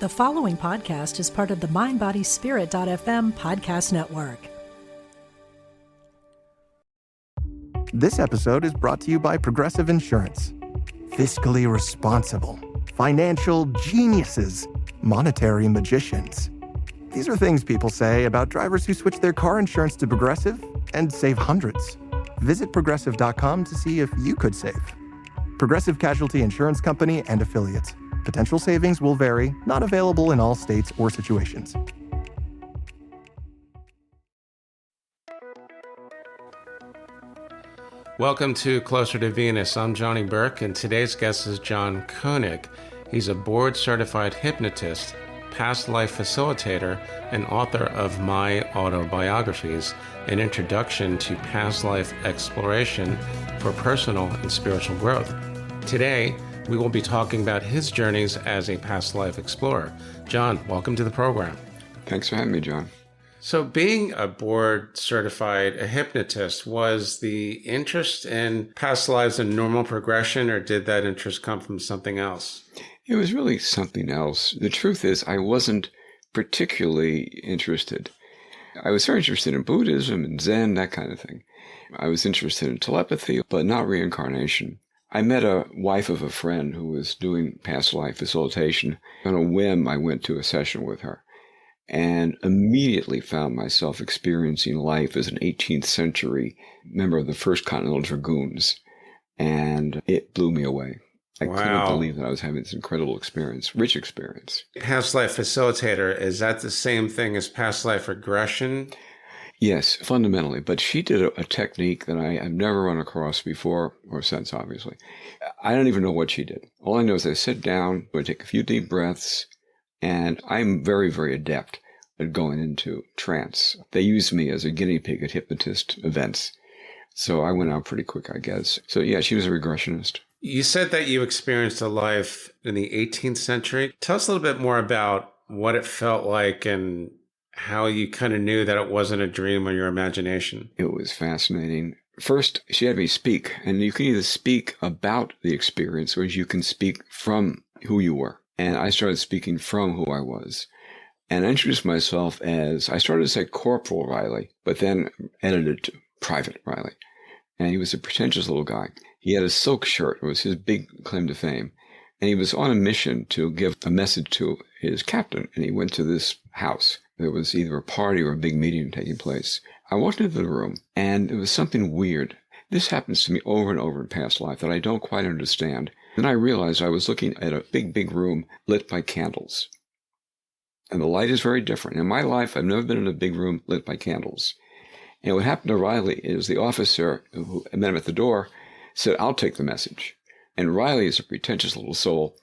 The following podcast is part of the MindBodySpirit.fm podcast network. This episode is brought to you by Progressive Insurance. Fiscally responsible, financial geniuses, monetary magicians. These are things people say about drivers who switch their car insurance to Progressive and save hundreds. Visit Progressive.com to see if you could save. Progressive Casualty Insurance Company and Affiliates. Potential savings will vary, not available in all states or situations. Welcome to Closer to Venus. I'm Johnny Burke, and today's guest is John Koenig. He's a board-certified hypnotist, past life facilitator, and author of My Autobiographies, an introduction to past life exploration for personal and spiritual growth. Today, we will be talking about his journeys as a past life explorer. John, welcome to the program. Thanks for having me, John. So being a board certified a hypnotist, was the interest in past lives a normal progression, or did that interest come from something else? It was really something else. The truth is, I wasn't particularly interested. I was very interested in Buddhism and Zen, that kind of thing. I was interested in telepathy, but not reincarnation. I met a wife of a friend who was doing past life facilitation. On a whim, I went to a session with her and immediately found myself experiencing life as an 18th century member of the 1st Continental Dragoons. And it blew me away. I couldn't believe that I was having this incredible experience, rich experience. Past life facilitator, is that the same thing as past life regression? Yes, fundamentally. But she did a technique that I have never run across before or since, obviously. I don't even know what she did. All I know is I sit down, I take a few deep breaths, and I'm very, very adept at going into trance. They use me as a guinea pig at hypnotist events. So I went out pretty quick, I guess. So yeah, she was a regressionist. You said that you experienced a life in the 18th century. Tell us a little bit more about what it felt like and how you kind of knew that it wasn't a dream or your imagination. It was fascinating. First, she had me speak, and you can either speak about the experience or you can speak from who you were. And I started speaking from who I was. And I introduced myself as, I started to say Corporal Riley, but then edited to Private Riley. And he was a pretentious little guy. He had a silk shirt. It was his big claim to fame. And he was on a mission to give a message to his captain. And he went to this house. There was either a party or a big meeting taking place. I walked into the room, and there was something weird. This happens to me over and over in past life that I don't quite understand. Then I realized I was looking at a big, big room lit by candles. And the light is very different. In my life, I've never been in a big room lit by candles. And what happened to Riley is the officer who met him at the door said, "I'll take the message." And Riley is a pretentious little soul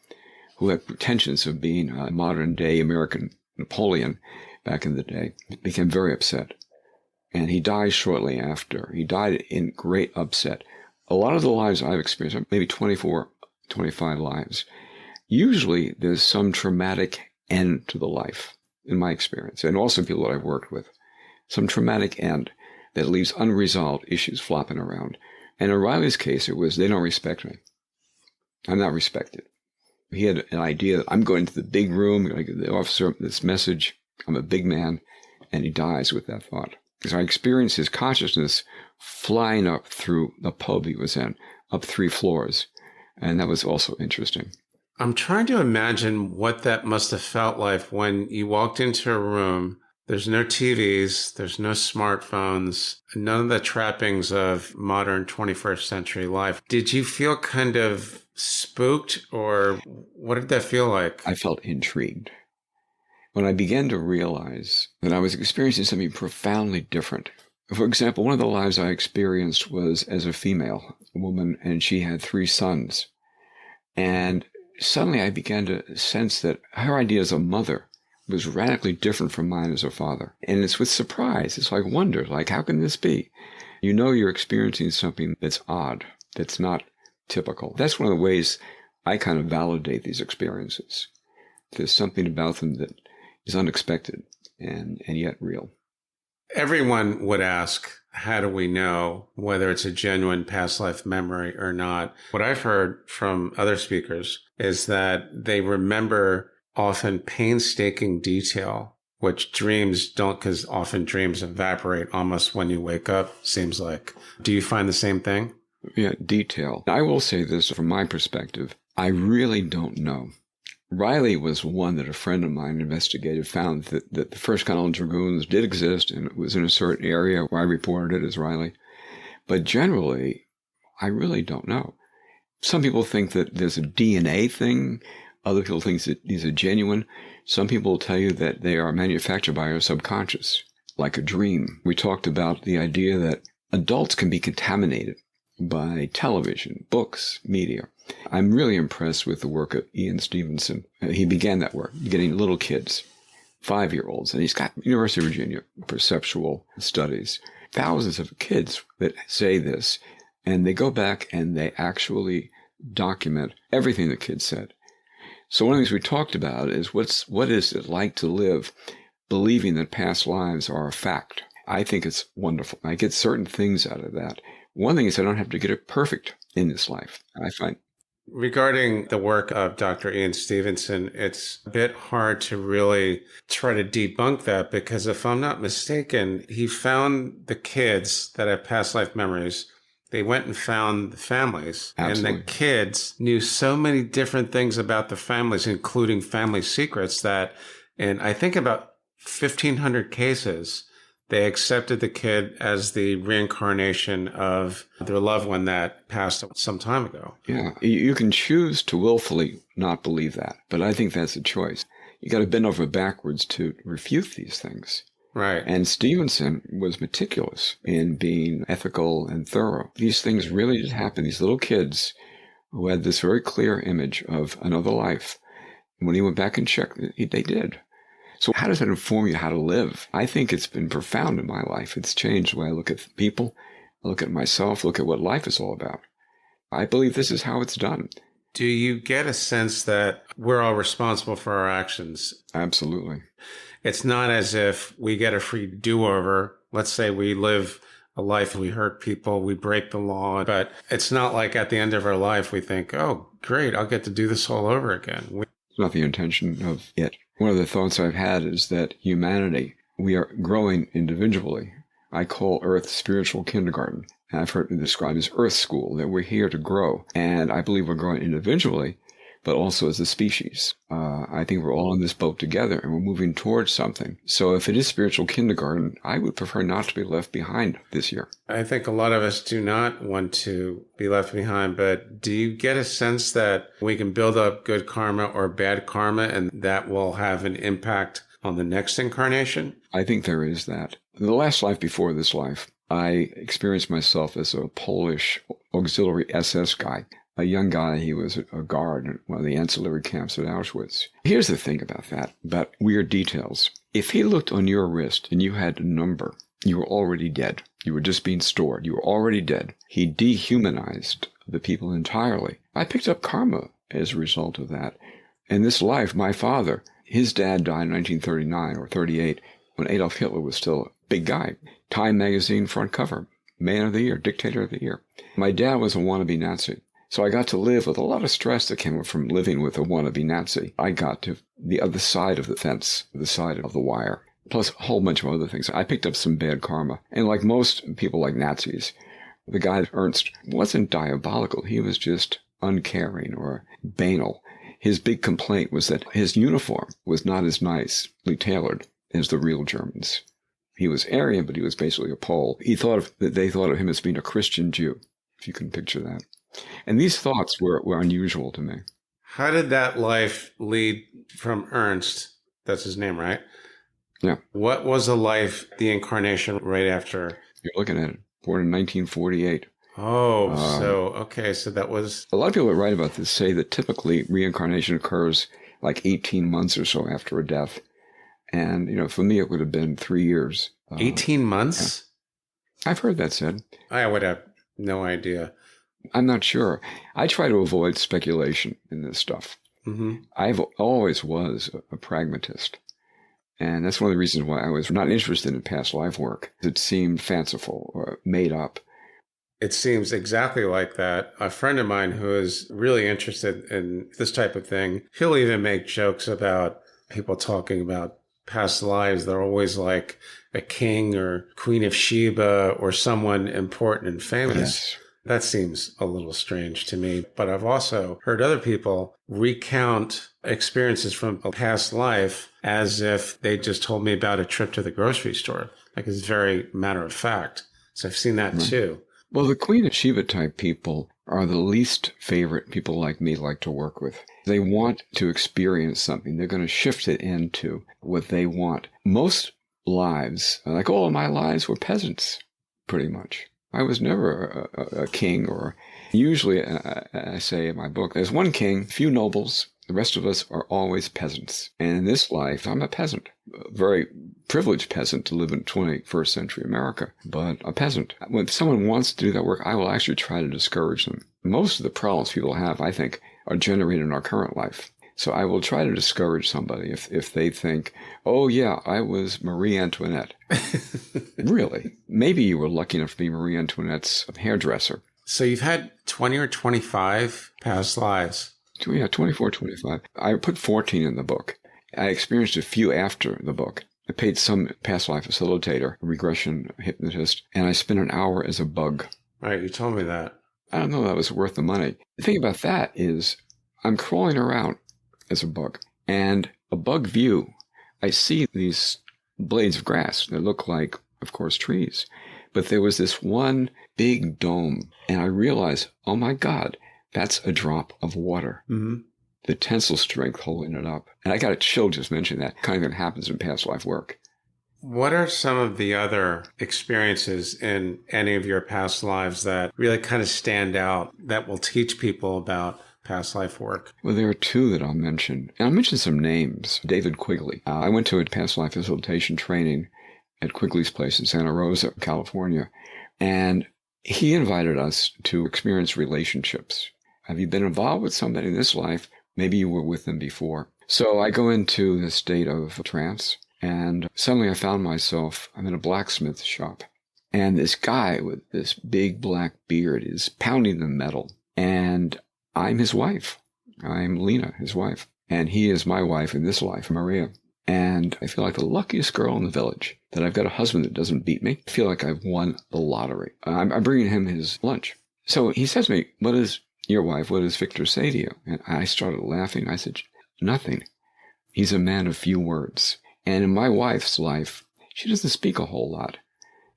who had pretensions of being a modern-day American Napoleon back in the day, became very upset. And he died shortly after. He died in great upset. A lot of the lives I've experienced, maybe 24, 25 lives, usually there's some traumatic end to the life, in my experience, and also people that I've worked with. Some traumatic end that leaves unresolved issues flopping around. And in Riley's case, it was, they don't respect me. I'm not respected. He had an idea that I'm going to the big room, I'm going to give the officer this message, I'm a big man, and he dies with that thought. So I experienced his consciousness flying up through the pub he was in, up 3 floors. And that was also interesting. I'm trying to imagine what that must have felt like when you walked into a room. There's no TVs, there's no smartphones, none of the trappings of modern 21st century life. Did you feel kind of spooked, or what did that feel like? I felt intrigued. When I began to realize that I was experiencing something profoundly different. For example, one of the lives I experienced was as a female, a woman, and she had 3 sons. And suddenly I began to sense that her idea as a mother was radically different from mine as a father. And it's with surprise. It's like wonder, like, how can this be? You know you're experiencing something that's odd, that's not typical. That's one of the ways I kind of validate these experiences. There's something about them that is unexpected and yet real. Everyone would ask, how do we know whether it's a genuine past life memory or not? What I've heard from other speakers is that they remember often painstaking detail, which dreams don't, because often dreams evaporate almost when you wake up, seems like. Do you find the same thing? Yeah, detail. I will say this from my perspective. I really don't know. Riley was one that a friend of mine investigated, found that the first Continental Dragoons did exist, and it was in a certain area where I reported it as Riley. But generally, I really don't know. Some people think that there's a DNA thing. Other people think that these are genuine. Some people will tell you that they are manufactured by our subconscious, like a dream. We talked about the idea that adults can be contaminated by television, books, media. I'm really impressed with the work of Ian Stevenson. He began that work, getting little kids, 5-year-olds, and he's got University of Virginia perceptual studies. Thousands of kids that say this, and they go back and they actually document everything the kids said. So one of the things we talked about is what is it like to live believing that past lives are a fact? I think it's wonderful. I get certain things out of that. One thing is I don't have to get it perfect in this life. I find regarding the work of Dr. Ian Stevenson, it's a bit hard to really try to debunk that, because if I'm not mistaken, he found the kids that have past life memories. They went and found the families. Absolutely. And the kids knew so many different things about the families, including family secrets, that in I think about 1,500 cases, they accepted the kid as the reincarnation of their loved one that passed some time ago. Yeah, you can choose to willfully not believe that, but I think that's a choice. You got to bend over backwards to refute these things. Right. And Stevenson was meticulous in being ethical and thorough. These things really did happen. These little kids who had this very clear image of another life, when he went back and checked, they did. So how does that inform you how to live? I think it's been profound in my life. It's changed the way I look at people, I look at myself, look at what life is all about. I believe this is how it's done. Do you get a sense that we're all responsible for our actions? Absolutely. It's not as if we get a free do-over. Let's say we live a life, we hurt people, we break the law, but it's not like at the end of our life we think, oh, great, I'll get to do this all over again. It's not the intention of it. One of the thoughts I've had is that humanity, we are growing individually. I call Earth spiritual kindergarten. And I've heard it described as Earth school, that we're here to grow. And I believe we're growing individually, but also as a species. I think we're all in this boat together and we're moving towards something. So if it is spiritual kindergarten, I would prefer not to be left behind this year. I think a lot of us do not want to be left behind, but do you get a sense that we can build up good karma or bad karma and that will have an impact on the next incarnation? I think there is that. The last life before this life, I experienced myself as a Polish auxiliary SS guy. A young guy, he was a guard in one of the ancillary camps at Auschwitz. Here's the thing about weird details. If he looked on your wrist and you had a number, you were already dead. You were just being stored. You were already dead. He dehumanized the people entirely. I picked up karma as a result of that. In this life, my father, his dad died in 1939 or 38 when Adolf Hitler was still a big guy. Time magazine front cover, man of the year, dictator of the year. My dad was a wannabe Nazi. So I got to live with a lot of stress that came from living with a wannabe Nazi. I got to the other side of the fence, the side of the wire, plus a whole bunch of other things. I picked up some bad karma. And like most people like Nazis, the guy Ernst wasn't diabolical. He was just uncaring or banal. His big complaint was that his uniform was not as nicely tailored as the real Germans. He was Aryan, but he was basically a Pole. They thought of him as being a Christian Jew, if you can picture that. And these thoughts were unusual to me. How did that life lead from Ernst? That's his name, right? Yeah. What was the life, the incarnation right after? You're looking at it. Born in 1948. Oh, so that was... A lot of people that write about this say that typically reincarnation occurs like 18 months or so after a death. And, for me, it would have been 3 years. 18 months? Yeah. I've heard that said. I would have no idea. I'm not sure. I try to avoid speculation in this stuff. Mm-hmm. I've always was a pragmatist. And that's one of the reasons why I was not interested in past life work. It seemed fanciful or made up. It seems exactly like that. A friend of mine who is really interested in this type of thing, he'll even make jokes about people talking about past lives. They're always like a king or queen of Sheba or someone important and famous. Yes. That seems a little strange to me. But I've also heard other people recount experiences from a past life as if they just told me about a trip to the grocery store. Like it's very matter of fact. So I've seen that too. Well, the Queen of Sheba type people are the least favorite people like me like to work with. They want to experience something. They're going to shift it into what they want. Most lives, like all of my lives, were peasants, pretty much. I was never a king or usually, I say in my book, there's one king, few nobles. The rest of us are always peasants. And in this life, I'm a peasant, a very privileged peasant to live in 21st century America, but a peasant. When someone wants to do that work, I will actually try to discourage them. Most of the problems people have, I think, are generated in our current life. So I will try to discourage somebody if they think, oh, yeah, I was Marie Antoinette. Really? Maybe you were lucky enough to be Marie Antoinette's hairdresser. So you've had 20 or 25 past lives. Yeah, 24, 25. I put 14 in the book. I experienced a few after the book. I paid some past life facilitator, a regression hypnotist, and I spent an hour as a bug. Right, you told me that. I don't know if that was worth the money. The thing about that is I'm crawling around as a bug, and a bug view, I see these blades of grass that look like, of course, trees. But there was this one big dome, and I realized, oh my God, that's a drop of water. Mm-hmm. The tensile strength holding it up. And I got a chill just mentioning that. Kind of happens in past life work. What are some of the other experiences in any of your past lives that really kind of stand out that will teach people about past life work? Well, there are two that I'll mention. And I'll mention some names. David Quigley. I went to a past life facilitation training at Quigley's place in Santa Rosa, California. And he invited us to experience relationships. Have you been involved with somebody in this life? Maybe you were with them before. So I go into the state of trance, and suddenly I found myself, I'm in a blacksmith shop. And this guy with this big black beard is pounding the metal. And I'm his wife. I'm Lena, his wife. And he is my wife in this life, Maria. And I feel like the luckiest girl in the village, that I've got a husband that doesn't beat me. I feel like I've won the lottery. I'm bringing him his lunch. So he says to me, what does your wife, what does Victor say to you? And I started laughing. I said, nothing. He's a man of few words. And in my wife's life, she doesn't speak a whole lot.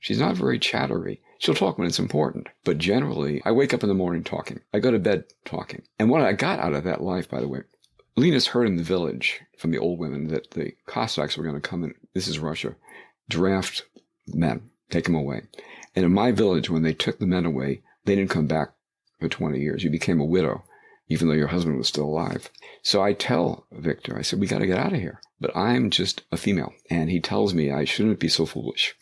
She's not very chattery. She'll talk when it's important. But generally, I wake up in the morning talking. I go to bed talking. And what I got out of that life, by the way, Lena's heard in the village from the old women that the Cossacks were going to come in, this is Russia, draft men, take them away. And in my village, when they took the men away, they didn't come back for 20 years. You became a widow, even though your husband was still alive. So I tell Victor, I said, we got to get out of here. But I'm just a female. And he tells me I shouldn't be so foolish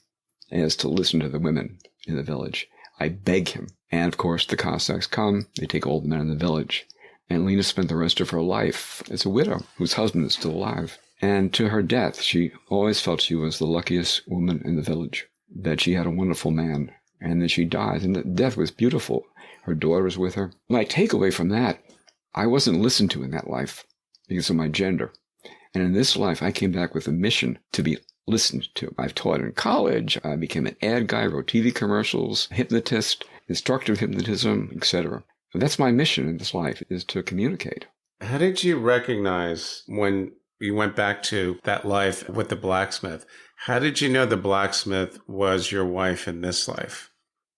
as to listen to the women in the village. I beg him. And of course, the Cossacks come, they take all the men in the village. And Lena spent the rest of her life as a widow whose husband is still alive. And to her death, she always felt she was the luckiest woman in the village, that she had a wonderful man. And then she died, and the death was beautiful. Her daughter was with her. My takeaway from that, I wasn't listened to in that life because of my gender. And in this life, I came back with a mission to be listened to. I've taught in college. I became an ad guy, wrote TV commercials, hypnotist, instructor of hypnotism, etc. That's my mission in this life, is to communicate. How did you recognize when you went back to that life with the blacksmith? How did you know the blacksmith was your wife in this life?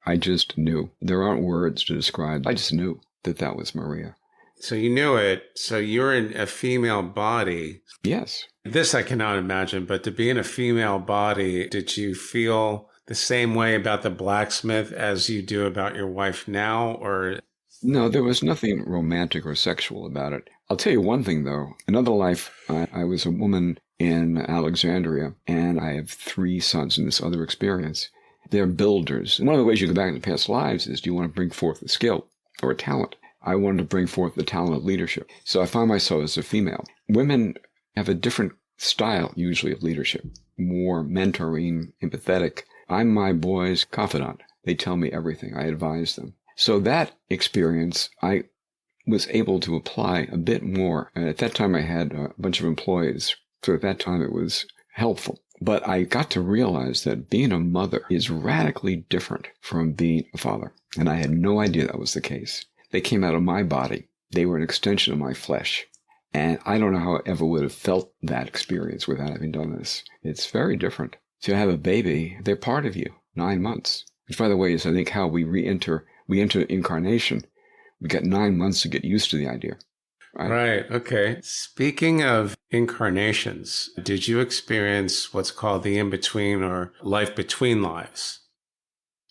I just knew. There aren't words to describe. I just knew that that was Maria. So you knew it. So you're in a female body. Yes. This I cannot imagine, but to be in a female body, did you feel the same way about the blacksmith as you do about your wife now, or? No, there was nothing romantic or sexual about it. I'll tell you one thing, though. Another life, I was a woman in Alexandria, and I have 3 sons in this other experience. They're builders. And one of the ways you go back into past lives is, do you want to bring forth a skill or a talent? I wanted to bring forth the talent of leadership. So I found myself as a female. Women have a different style, usually, of leadership. More mentoring, empathetic. I'm my boy's confidant. They tell me everything. I advise them. So that experience, I was able to apply a bit more. And at that time, I had a bunch of employees. So at that time, it was helpful. But I got to realize that being a mother is radically different from being a father. And I had no idea that was the case. They came out of my body. They were an extension of my flesh. And I don't know how I ever would have felt that experience without having done this. It's very different. To have a baby, they're part of you, 9 months. Which, by the way, is, I think, how we enter incarnation. We got 9 months to get used to the idea. Right. Okay. Speaking of incarnations, did you experience what's called the in-between or life between lives?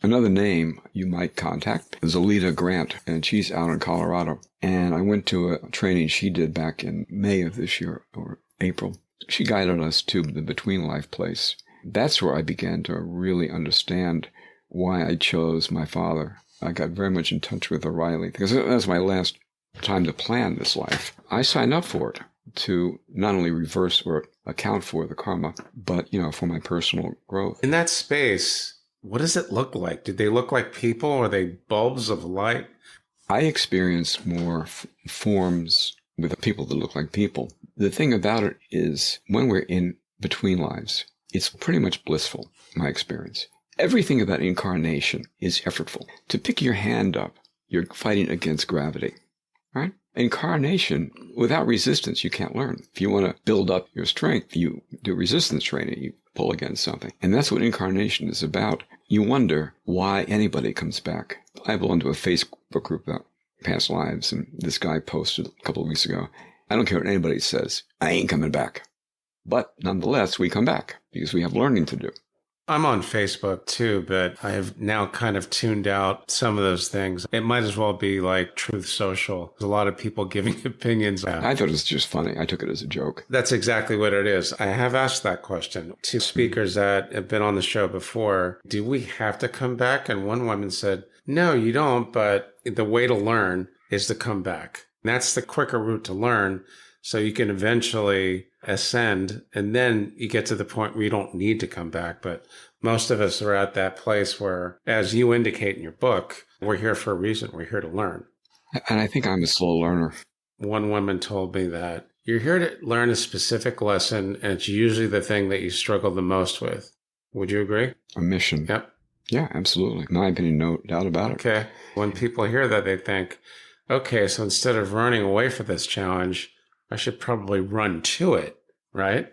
Another name you might contact is Alita Grant, and she's out in Colorado. And I went to a training she did back in May of this year, or April. She guided us to the between life place. That's where I began to really understand why I chose my father. I got very much in touch with O'Reilly, because that was my last time to plan this life. I signed up for it to not only reverse or account for the karma, but, for my personal growth. In that space, what does it look like? Did they look like people? Or are they bulbs of light? I experienced more forms with people that look like people. The thing about it is, when we're in between lives, it's pretty much blissful, my experience. Everything about incarnation is effortful. To pick your hand up, you're fighting against gravity, right? Incarnation, without resistance, you can't learn. If you want to build up your strength, you do resistance training, you pull against something. And that's what incarnation is about. You wonder why anybody comes back. I belong to a Facebook group about past lives, and this guy posted a couple of weeks ago, I don't care what anybody says, I ain't coming back. But nonetheless, we come back because we have learning to do. I'm on Facebook too, but I have now kind of tuned out some of those things. It might as well be like Truth Social. There's a lot of people giving opinions. I thought it was just funny. I took it as a joke. That's exactly what it is. I have asked that question to speakers that have been on the show before. Do we have to come back? And one woman said, no, you don't. But the way to learn is to come back. And that's the quicker route to learn. So you can eventually ascend, and then you get to the point where you don't need to come back. But most of us are at that place where, as you indicate in your book, we're here for a reason. We're here to learn. And I think I'm a slow learner. One woman told me that you're here to learn a specific lesson, and it's usually the thing that you struggle the most with. Would you agree? A mission. Yep. Yeah, absolutely. In my opinion, no doubt about it. Okay. When people hear that, they think, okay, so instead of running away from this challenge, I should probably run to it, right?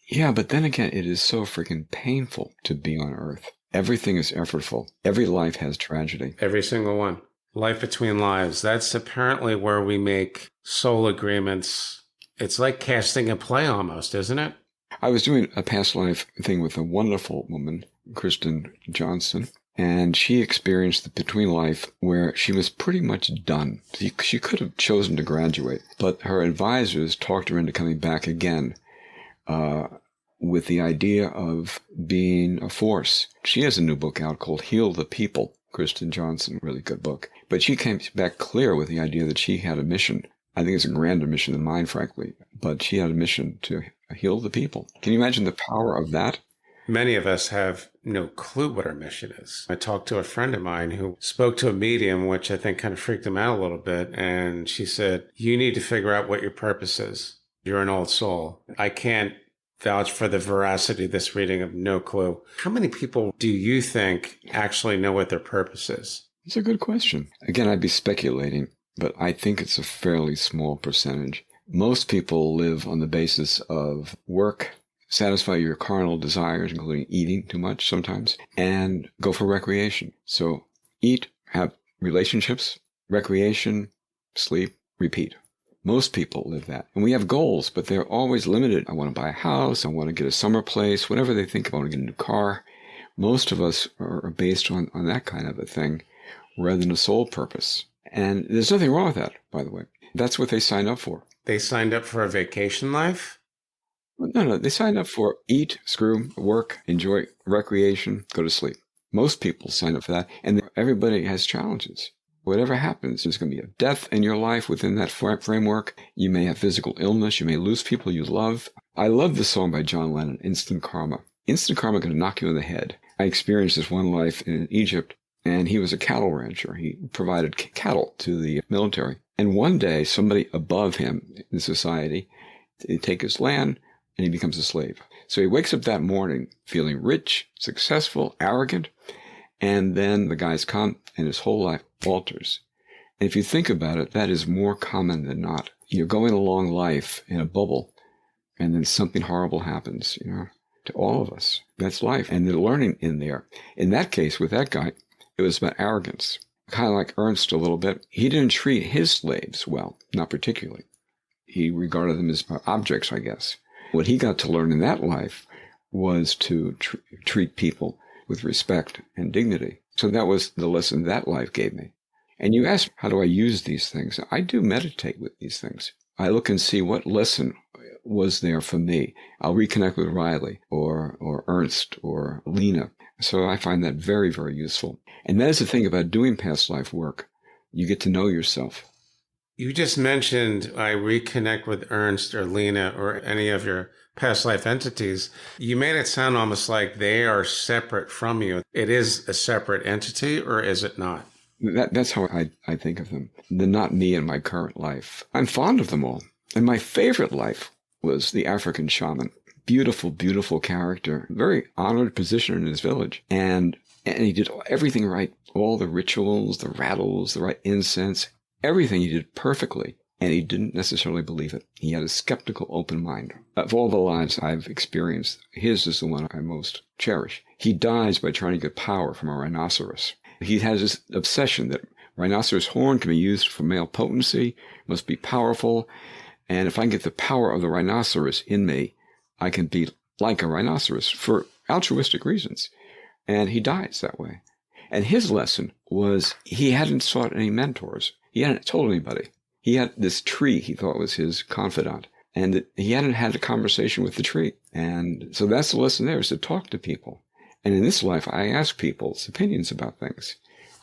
Yeah, but then again, it is so freaking painful to be on Earth. Everything is effortful. Every life has tragedy. Every single one. Life between lives. That's apparently where we make soul agreements. It's like casting a play almost, isn't it? I was doing a past life thing with a wonderful woman, Kristen Johnson, and she experienced the between life where she was pretty much done. She could have chosen to graduate, but her advisors talked her into coming back again with the idea of being a force. She has a new book out called Heal the People, Kristen Johnson, really good book. But she came back clear with the idea that she had a mission. I think it's a grander mission than mine, frankly, but she had a mission to heal the people. Can you imagine the power of that? Many of us have no clue what our mission is. I talked to a friend of mine who spoke to a medium, which I think kind of freaked him out a little bit. And she said, you need to figure out what your purpose is. You're an old soul. I can't vouch for the veracity of this reading of no clue. How many people do you think actually know what their purpose is? It's a good question. Again, I'd be speculating, but I think it's a fairly small percentage. Most people live on the basis of work, satisfy your carnal desires, including eating too much sometimes, and go for recreation. So eat, have relationships, recreation, sleep, repeat. Most people live that. And we have goals, but they're always limited. I want to buy a house. I want to get a summer place, whatever they think. I want to get a new car. Most of us are based on that kind of a thing rather than a soul purpose. And there's nothing wrong with that, by the way. That's what they signed up for. They signed up for a vacation life? No, they signed up for eat, screw, work, enjoy, recreation, go to sleep. Most people sign up for that, and everybody has challenges. Whatever happens, there's going to be a death in your life within that framework. You may have physical illness. You may lose people you love. I love the song by John Lennon, Instant Karma. Instant karma can knock you in the head. I experienced this one life in Egypt. And he was a cattle rancher. He provided cattle to the military. And one day, somebody above him in society, they take his land and he becomes a slave. So he wakes up that morning feeling rich, successful, arrogant. And then the guys come and his whole life alters. And if you think about it, that is more common than not. You're going along life in a bubble, and then something horrible happens, to all of us. That's life. And the learning in there. In that case, with that guy, it was about arrogance. Kind of like Ernst a little bit. He didn't treat his slaves well, not particularly. He regarded them as objects, I guess. What he got to learn in that life was to treat people with respect and dignity. So that was the lesson that life gave me. And you ask, how do I use these things? I do meditate with these things. I look and see what lesson was there for me. I'll reconnect with Riley or Ernst or Lena. So I find that very, very useful. And that is the thing about doing past life work. You get to know yourself. You just mentioned I reconnect with Ernst or Lena or any of your past life entities. You made it sound almost like they are separate from you. It is a separate entity, or is it not? That's how I think of them. They're not me in my current life. I'm fond of them all. And my favorite life was the African shaman. Beautiful, beautiful character. Very honored position in his village. And he did everything right. All the rituals, the rattles, the right incense, everything he did perfectly. And he didn't necessarily believe it. He had a skeptical, open mind. Of all the lives I've experienced, his is the one I most cherish. He dies by trying to get power from a rhinoceros. He has this obsession that rhinoceros horn can be used for male potency, must be powerful, and if I can get the power of the rhinoceros in me, I can be like a rhinoceros for altruistic reasons. And he dies that way. And his lesson was he hadn't sought any mentors. He hadn't told anybody. He had this tree he thought was his confidant, and he hadn't had a conversation with the tree. And so that's the lesson there, is to talk to people. And in this life, I ask people's opinions about things.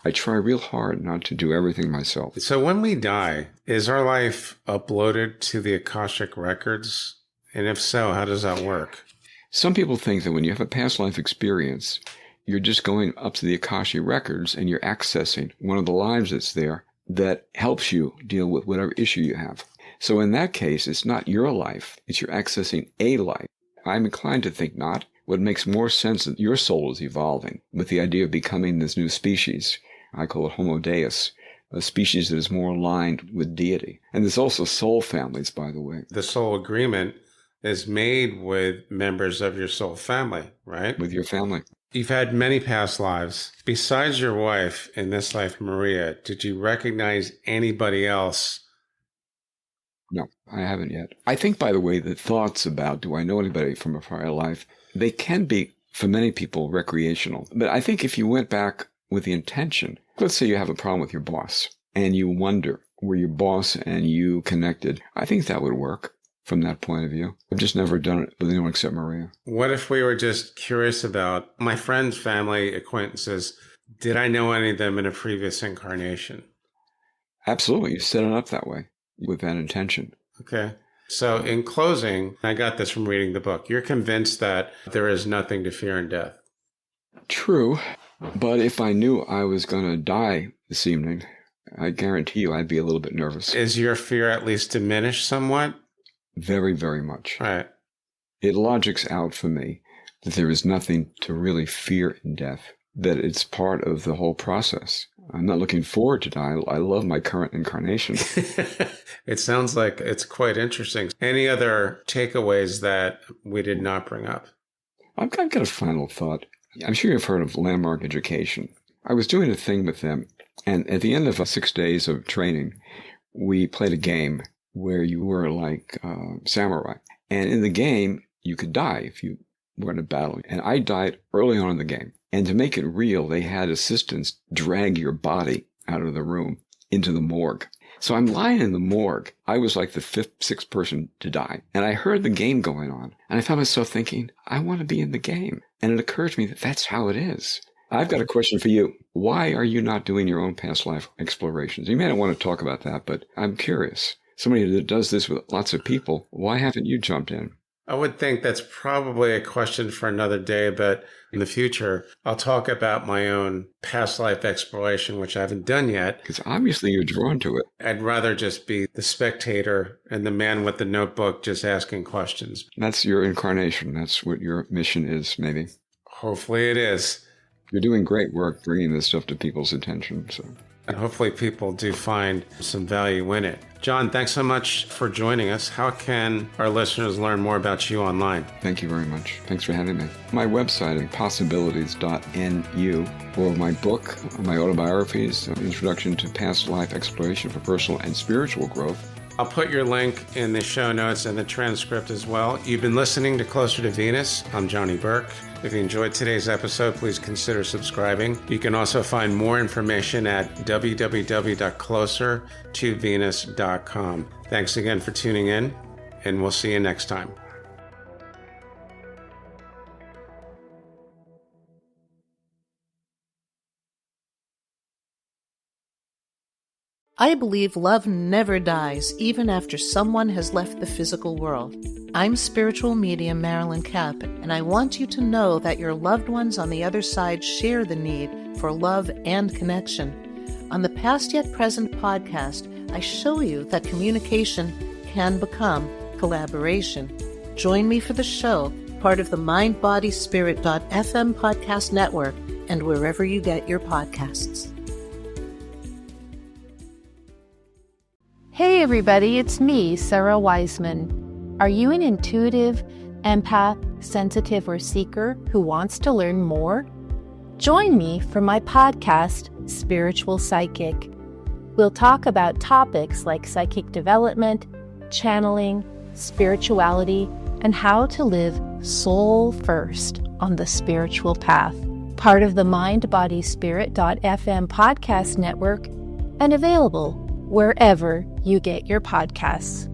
I try real hard not to do everything myself. So when we die, is our life uploaded to the Akashic records? And if so, how does that work? Some people think that when you have a past life experience, you're just going up to the Akashic records and you're accessing one of the lives that's there that helps you deal with whatever issue you have. So in that case, it's not your life. It's you're accessing a life. I'm inclined to think not. What makes more sense is that your soul is evolving with the idea of becoming this new species. I call it Homo Deus, a species that is more aligned with deity. And there's also soul families, by the way. The soul agreement is made with members of your soul family, right? With your family. You've had many past lives. Besides your wife in this life, Maria, did you recognize anybody else? No, I haven't yet. I think, by the way, the thoughts about, do I know anybody from a prior life, they can be, for many people, recreational. But I think if you went back with the intention, let's say you have a problem with your boss, and you wonder, were your boss and you connected? I think that would work from that point of view. I've just never done it with anyone except Maria. What if we were just curious about my friends, family, acquaintances? Did I know any of them in a previous incarnation? Absolutely. You set it up that way with that intention. Okay. So in closing, I got this from reading the book. You're convinced that there is nothing to fear in death. True. But if I knew I was going to die this evening, I guarantee you I'd be a little bit nervous. Is your fear at least diminished somewhat? Very, very much. Right. It logics out for me that there is nothing to really fear in death, that it's part of the whole process. I'm not looking forward to die. I love my current incarnation. It sounds like it's quite interesting. Any other takeaways that we did not bring up? I've got a final thought. I'm sure you've heard of Landmark Education. I was doing a thing with them, and at the end of 6 days of training, we played a game where you were like samurai. And in the game, you could die if you were in a battle. And I died early on in the game. And to make it real, they had assistants drag your body out of the room into the morgue. So I'm lying in the morgue. I was like the sixth person to die. And I heard the game going on. And I found myself thinking, I want to be in the game. And it occurred to me that that's how it is. I've got a question for you. Why are you not doing your own past life explorations? You may not want to talk about that, but I'm curious. Somebody that does this with lots of people, why haven't you jumped in? I would think that's probably a question for another day, but in the future, I'll talk about my own past life exploration, which I haven't done yet. Because obviously you're drawn to it. I'd rather just be the spectator and the man with the notebook just asking questions. That's your incarnation. That's what your mission is, maybe. Hopefully it is. You're doing great work bringing this stuff to people's attention. So, and hopefully people do find some value in it. John, thanks so much for joining us. How can our listeners learn more about you online? Thank you very much. Thanks for having me. My website is possibilities.nu, or my book, my autobiographies, Introduction to Past Life Exploration for Personal and Spiritual Growth. I'll put your link in the show notes and the transcript as well. You've been listening to Closer to Venus. I'm Johnny Burke. If you enjoyed today's episode, please consider subscribing. You can also find more information at www.closertovenus.com. Thanks again for tuning in, and we'll see you next time. I believe love never dies, even after someone has left the physical world. I'm spiritual medium Marilyn Kapp, and I want you to know that your loved ones on the other side share the need for love and connection. On the Past Yet Present podcast, I show you that communication can become collaboration. Join me for the show, part of the MindBodySpirit.fm podcast network, and wherever you get your podcasts. Hey everybody, it's me, Sarah Wiseman. Are you an intuitive, empath, sensitive, or seeker who wants to learn more? Join me for my podcast, Spiritual Psychic. We'll talk about topics like psychic development, channeling, spirituality, and how to live soul first on the spiritual path. Part of the MindBodySpirit.fm podcast network and available wherever you get your podcasts.